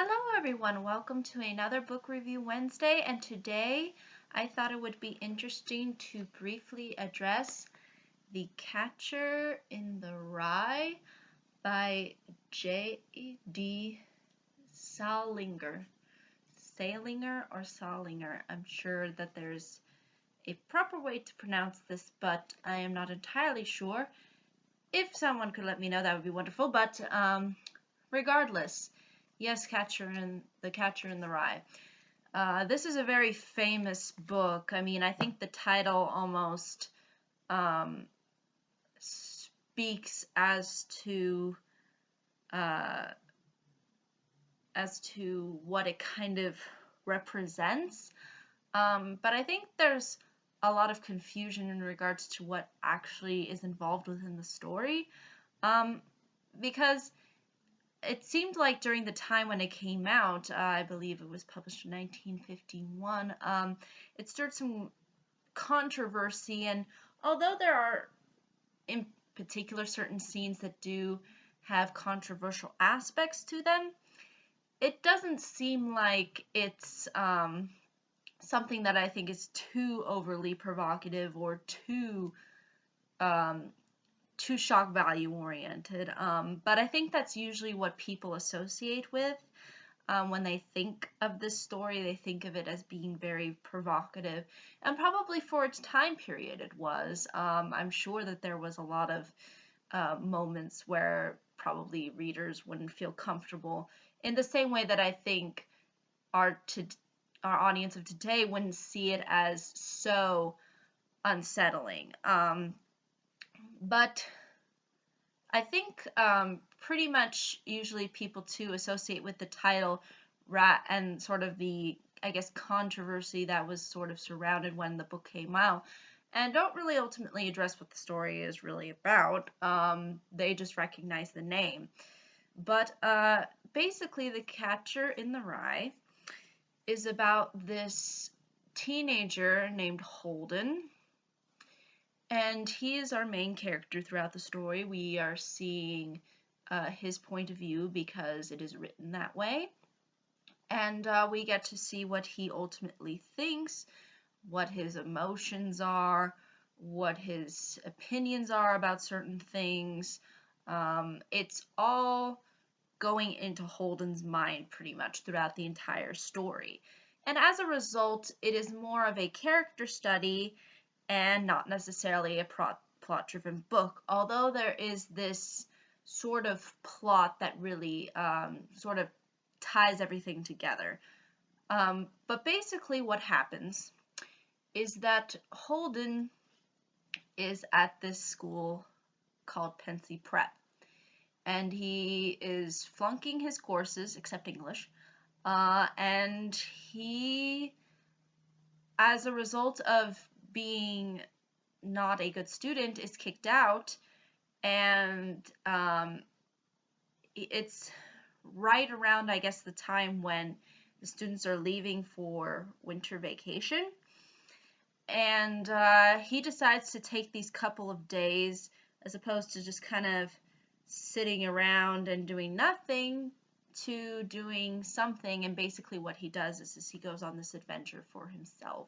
Hello everyone, welcome to another Book Review Wednesday, and today I thought it would be interesting to briefly address The Catcher in the Rye by J.D. Salinger. Salinger or Salinger? I'm sure that there's a proper way to pronounce this, but I am not entirely sure. If someone could let me know, that would be wonderful, but regardless, yes, The Catcher in the Rye. This is a very famous book. I mean, I think the title almost speaks as to what it kind of represents. But I think there's a lot of confusion in regards to what actually is involved within the story. Because it seemed like during the time when it came out, I believe it was published in 1951, it stirred some controversy, and although there are in particular certain scenes that do have controversial aspects to them, it doesn't seem like it's something that I think is too overly provocative or too shock value oriented. But I think that's usually what people associate with when they think of this story. They think of it as being very provocative, and probably for its time period it was. I'm sure that there was a lot of moments where probably readers wouldn't feel comfortable in the same way that I think our audience of today wouldn't see it as so unsettling. But I think pretty much usually people too associate with the title and sort of the, I guess, controversy that was sort of surrounded when the book came out, and don't really ultimately address what the story is really about. They just recognize the name. But basically, The Catcher in the Rye is about this teenager named Holden, and he is our main character throughout the story. We are seeing his point of view because it is written that way. And we get to see what he ultimately thinks, what his emotions are, what his opinions are about certain things. It's all going into Holden's mind pretty much throughout the entire story. And as a result, it is more of a character study and not necessarily a plot-driven book, although there is this sort of plot that really sort of ties everything together. But basically what happens is that Holden is at this school called Pensy Prep, and he is flunking his courses except English, and he, as a result of being not a good student, is kicked out, and it's right around, I guess, the time when the students are leaving for winter vacation, and he decides to take these couple of days, as opposed to just kind of sitting around and doing nothing, to doing something. And basically what he does is he goes on this adventure for himself,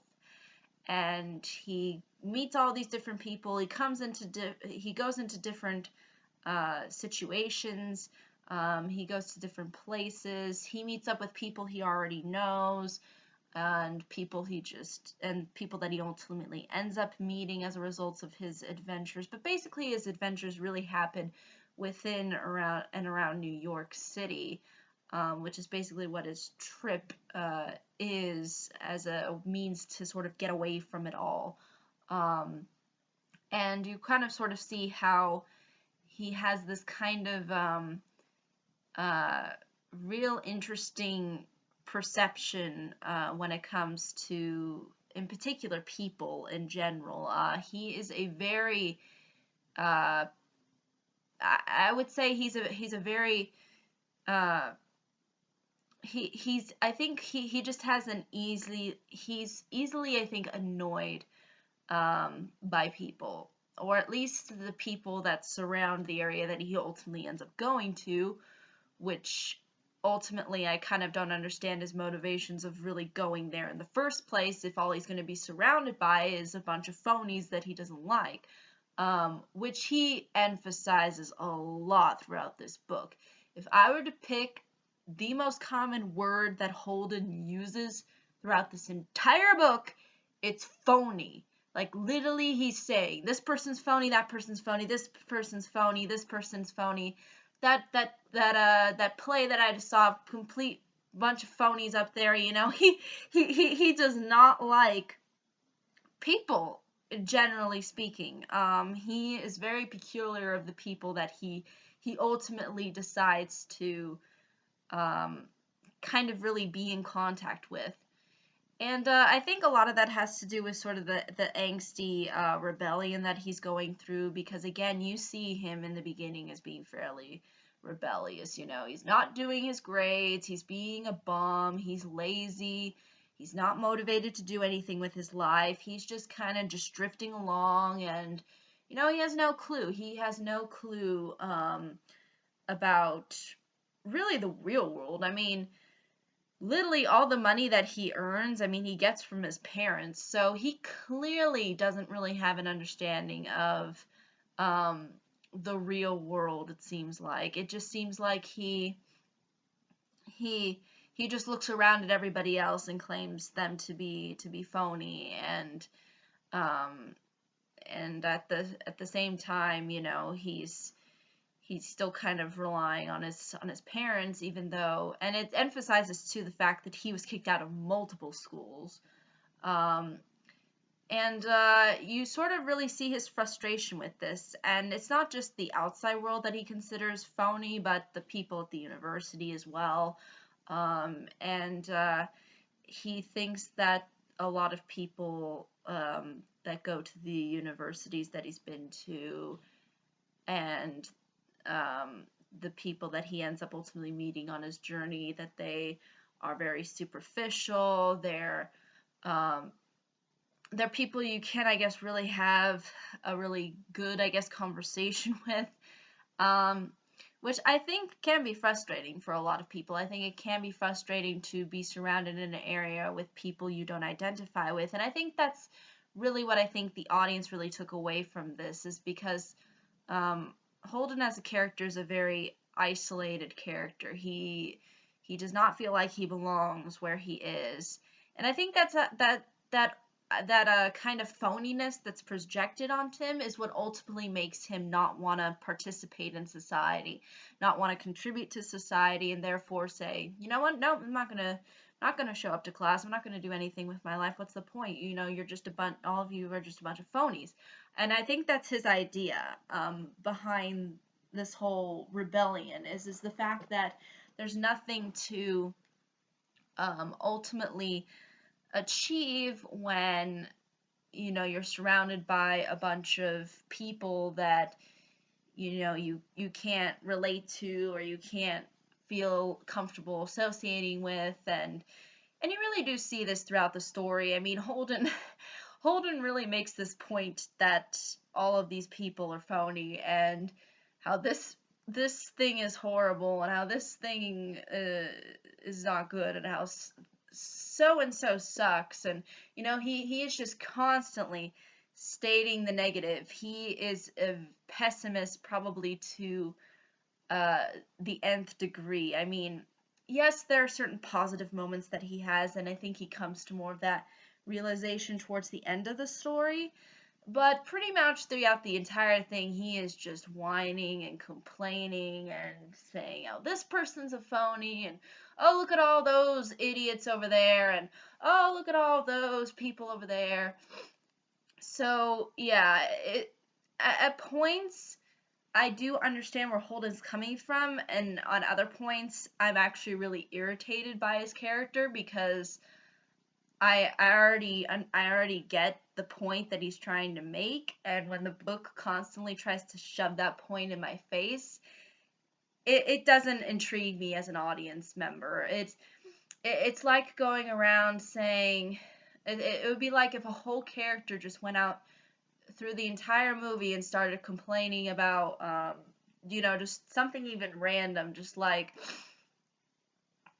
and he meets all these different people. He goes into different situations. He goes to different places. He meets up with people he already knows, and people that he ultimately ends up meeting as a result of his adventures. But basically his adventures really happen within around New York City, which is basically what his trip is, as a means to sort of get away from it all. And you kind of sort of see how he has this kind of real interesting perception when it comes to, in particular, people in general. He is a very, I would say he's a very I think he just has he's easily, I think, annoyed by people, or at least the people that surround the area that he ultimately ends up going to, which ultimately I kind of don't understand his motivations of really going there in the first place if all he's going to be surrounded by is a bunch of phonies that he doesn't like, which he emphasizes a lot throughout this book. If I were to pick the most common word that Holden uses throughout this entire book, it's phony. Like, literally, he's saying, this person's phony, that person's phony, this person's phony, this person's phony. That play that I just saw, complete bunch of phonies up there, you know. He does not like people, generally speaking. He is very peculiar of the people that he ultimately decides to kind of really be in contact with. And I think a lot of that has to do with sort of the angsty rebellion that he's going through, because again, you see him in the beginning as being fairly rebellious, you know. He's not doing his grades, he's being a bum, he's lazy, he's not motivated to do anything with his life, he's just kind of just drifting along, and, you know, he has no clue. He has no clue about really the real world. I mean, literally all the money that he earns, I mean, he gets from his parents, so he clearly doesn't really have an understanding of the real world. It seems like it just seems like he just looks around at everybody else and claims them to be phony, um and at the same time, you know, he's still kind of relying on his parents, even though, and it emphasizes too the fact that he was kicked out of multiple schools, um, and you sort of really see his frustration with this, and it's not just the outside world that he considers phony, but the people at the university as well, and he thinks that a lot of people that go to the universities that he's been to, and the people that he ends up ultimately meeting on his journey, that they are very superficial. They're people you can't, I guess, really have a really good, I guess, conversation with, which I think can be frustrating for a lot of people. I think it can be frustrating to be surrounded in an area with people you don't identify with, and I think that's really what I think the audience really took away from this, is because Holden as a character is a very isolated character. He does not feel like he belongs where he is, and I think that kind of phoniness that's projected onto him is what ultimately makes him not want to participate in society, not want to contribute to society, and therefore say, you know what, no, I'm not gonna show up to class. I'm not gonna do anything with my life. What's the point? You know, you're just all of you are just a bunch of phonies. And I think that's his idea behind this whole rebellion, is the fact that there's nothing to ultimately achieve when, you know, you're surrounded by a bunch of people that, you know, you can't relate to, or you can't feel comfortable associating with, and you really do see this throughout the story. I mean, Holden really makes this point that all of these people are phony, and how this thing is horrible, and how this thing is not good, and how so and so sucks, and, you know, he is just constantly stating the negative. He is a pessimist, probably to the nth degree. I mean, yes, there are certain positive moments that he has, and I think he comes to more of that realization towards the end of the story. But pretty much throughout the entire thing, he is just whining and complaining and saying, oh, this person's a phony, and oh, look at all those idiots over there, and oh, look at all those people over there. So, yeah, at points, I do understand where Holden's coming from, and on other points, I'm actually really irritated by his character, because I already get the point that he's trying to make, and when the book constantly tries to shove that point in my face, it doesn't intrigue me as an audience member. It's like going around saying, it would be like if a whole character just went out through the entire movie and started complaining about, you know, just something even random, just like,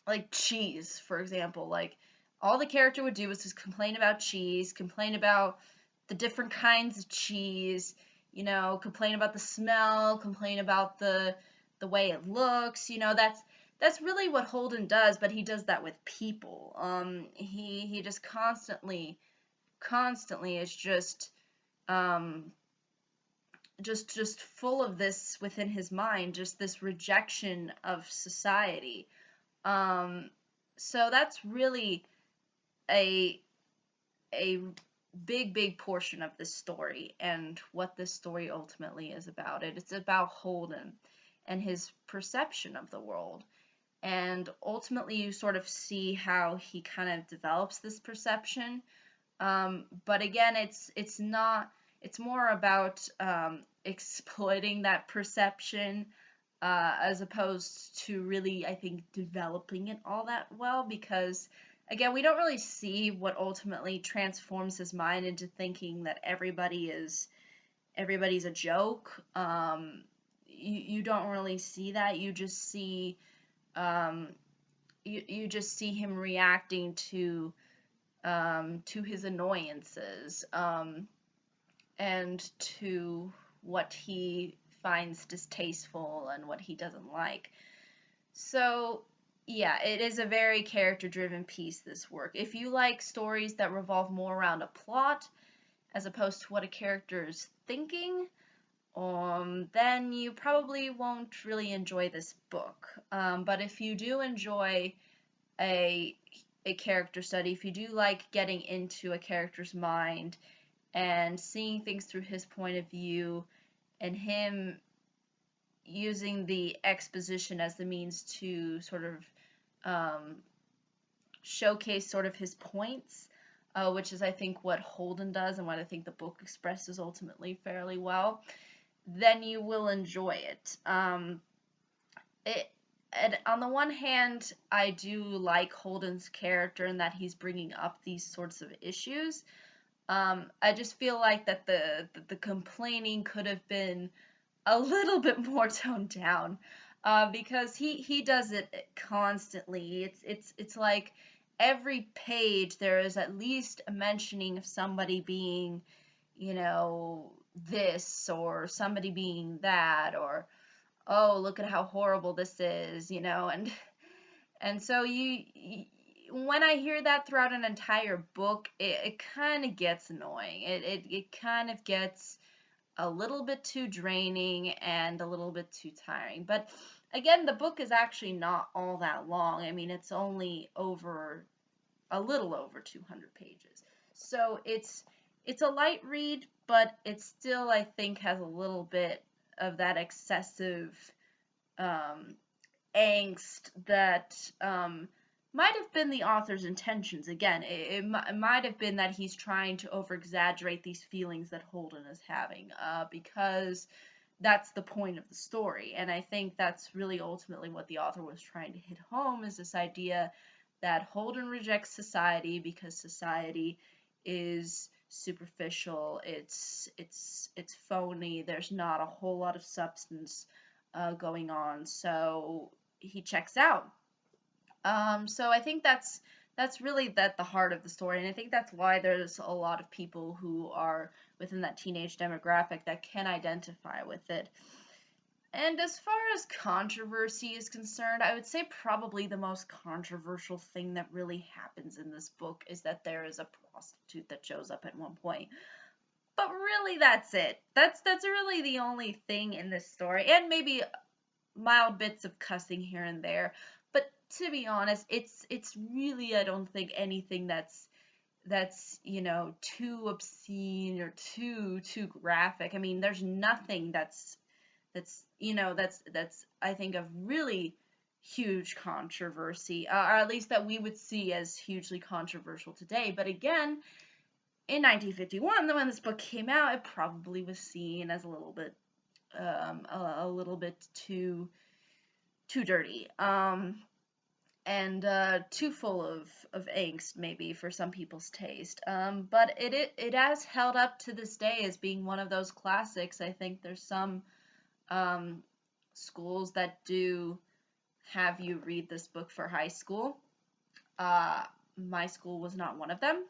like cheese, for example. Like all the character would do was just complain about cheese, complain about the different kinds of cheese, complain about the smell, complain about the way it looks. That's really what Holden does, but he does that with people. He just constantly is um just full of this within his mind, just this rejection of society. Um, so that's really a a big portion of this story and what this story ultimately is about. It's about Holden and his perception of the world. And ultimately you sort of see how he kind of develops this perception. But again, it's more about exploiting that perception as opposed to really, I think, developing it all that well, because again, we don't really see what ultimately transforms his mind into thinking that everybody's a joke. You don't really see that. Um, you just see him reacting to his annoyances, and to what he finds distasteful and what he doesn't like. So, yeah, it is a very character driven piece, this work. If you like stories that revolve more around a plot as opposed to what a character is thinking, then you probably won't really enjoy this book. But if you do enjoy a a character study, if you do like getting into a character's mind and seeing things through his point of view and him using the exposition as the means to sort of um, showcase sort of his points, which is I think what Holden does and what I think the book expresses ultimately fairly well, then you will enjoy it. It and on the one hand, I do like Holden's character and that he's bringing up these sorts of issues. I just feel like that the complaining could have been a little bit more toned down, because he does it constantly. It's like every page there is at least a mentioning of somebody being, this, or somebody being that, or oh, look at how horrible this is, and so when I hear that throughout an entire book, it kind of gets annoying. It kind of gets a little bit too draining and a little bit too tiring. But again, the book is actually not all that long. I mean, it's only a little over 200 pages. So it's a light read, but it still, I think, has a little bit of that excessive um, angst that might have been the author's intentions. Again, it might have been that he's trying to over exaggerate these feelings that Holden is having, because that's the point of the story. And I think that's really ultimately what the author was trying to hit home, is this idea that Holden rejects society because society is superficial, it's phony, there's not a whole lot of substance going on, so he checks out. So I think that's really the heart of the story, and I think that's why there's a lot of people who are within that teenage demographic that can identify with it. And as far as controversy is concerned, I would say probably the most controversial thing that really happens in this book is that there is a prostitute that shows up at one point. But really, that's it. That's really the only thing in this story, and maybe mild bits of cussing here and there. But to be honest, it's really, I don't think, anything that's too obscene or too graphic. I mean, there's nothing that's I think of really huge controversy, or at least that we would see as hugely controversial today. But again, in 1951, when this book came out, it probably was seen as a little bit a little bit too dirty, and too full of angst, maybe, for some people's taste. But it has held up to this day as being one of those classics. I think there's some schools that do have you read this book for high school. My school was not one of them.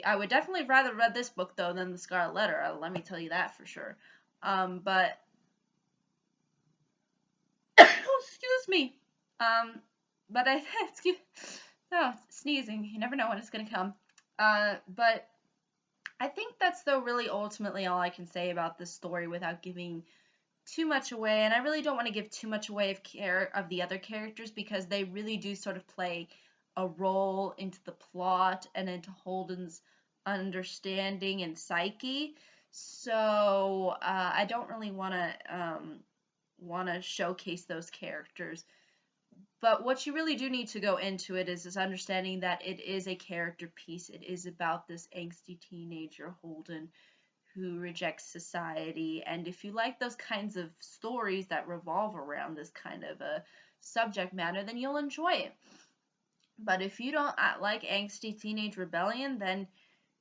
I would definitely rather read this book though than the Scarlet Letter. Let me tell you that for sure. But oh, excuse me. But no, sneezing. You never know when it's gonna come. But I think that's though really ultimately all I can say about this story without giving too much away. And I really don't want to give too much away of the other characters because they really do sort of play a role into the plot and into Holden's understanding and psyche. So I don't really want to showcase those characters. But what you really do need to go into it is this understanding that it is a character piece. It is about this angsty teenager, Holden, who rejects society. And if you like those kinds of stories that revolve around this kind of a subject matter, then you'll enjoy it. But if you don't like angsty teenage rebellion, then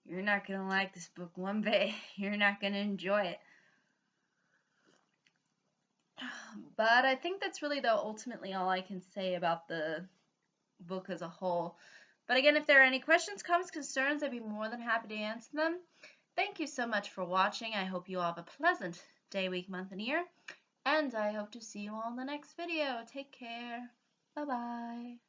you're not going to like this book one bit. You're not going to enjoy it. But I think that's really, though, ultimately all I can say about the book as a whole. But again, if there are any questions, comments, concerns, I'd be more than happy to answer them. Thank you so much for watching. I hope you all have a pleasant day, week, month, and year. And I hope to see you all in the next video. Take care. Bye-bye.